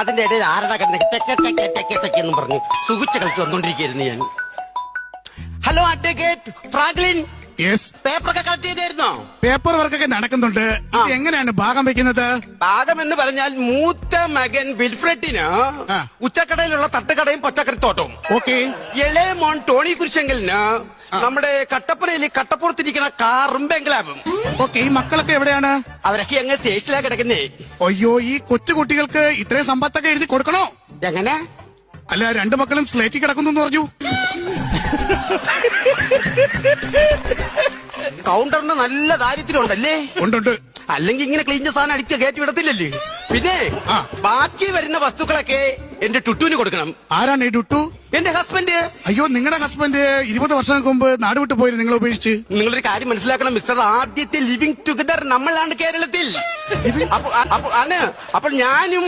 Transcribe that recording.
അതിന്റെ ഇടയിൽ ആരടാ എന്നും പറഞ്ഞു സുഖിച്ച് കളിച്ച് വന്നോണ്ടിരിക്കുന്നു ഞാൻ. ഹലോ അഡ്വക്കേറ്റ് ഫ്രാങ്ക്ലിൻ, യെസ്, പേപ്പറൊക്കെ കളക്ട് ചെയ്തായിരുന്നോ? പേപ്പർ വർക്കൊക്കെ നടക്കുന്നുണ്ട്. ഇത് എങ്ങനെയാണ് ഭാഗം വെക്കുന്നത്? ഭാഗം എന്ന് പറഞ്ഞാൽ മൂത്ത മകൻ വിൽഫ്രഡിന് ഉച്ചക്കടയിലുള്ള തട്ടുകടയും പച്ചക്കറിത്തോട്ടവും, ഓക്കെ. ഇളയ മോൻ ടോണി കുരിശെങ്കലിന് നമ്മുടെ കട്ടപ്പനയിൽ കട്ടപ്പുറത്തിരിക്കുന്ന കാറും ബംഗ്ലാവും. ഓക്കെ, ഈ മക്കളൊക്കെ എവിടെയാണ്? അവരൊക്കെ അങ്ങ് സ്റ്റേഷനിലാ കിടക്കുന്നേ. അയ്യോ, ഈ കൊച്ചു കുട്ടികൾക്ക് ഇത്രയും സമ്പത്തൊക്കെ എഴുതി കൊടുക്കണോ? എങ്ങനെ? അല്ല, രണ്ടു മക്കളും സ്ലേറ്റിൽ കിടക്കുന്നു എന്ന് പറഞ്ഞു. കൗണ്ടറിന് നല്ല ദാരിദ്ര്യമുണ്ടല്ലേ? ഉണ്ടുണ്ട്. അല്ലെങ്കിൽ ഇങ്ങനെ ക്ലീൻ സാധനം അടിച്ച് കയറ്റി വിടത്തില്ലല്ലേ? പിന്നെ ബാക്കി വരുന്ന വസ്തുക്കളൊക്കെ എന്റെ ടുട്ടുവിന് കൊടുക്കണം. ആരാണ് ഈ ടുട്ടു? എന്റെ ഹസ്ബൻഡ്. അയ്യോ, നിങ്ങളുടെ ഹസ്ബൻഡ് 20 വർഷങ്ങൾക്ക് മുമ്പ് നാട് വിട്ടു പോയി, നിങ്ങൾ ഉപേക്ഷിച്ച്. നിങ്ങളൊരു കാര്യം മനസ്സിലാക്കണം മിസ്റ്റർ, ആദ്യത്തെ ലിവിംഗ് ടുഗദർ നമ്മളാണ് കേരളത്തിൽ. അപ്പോൾ ഞാനും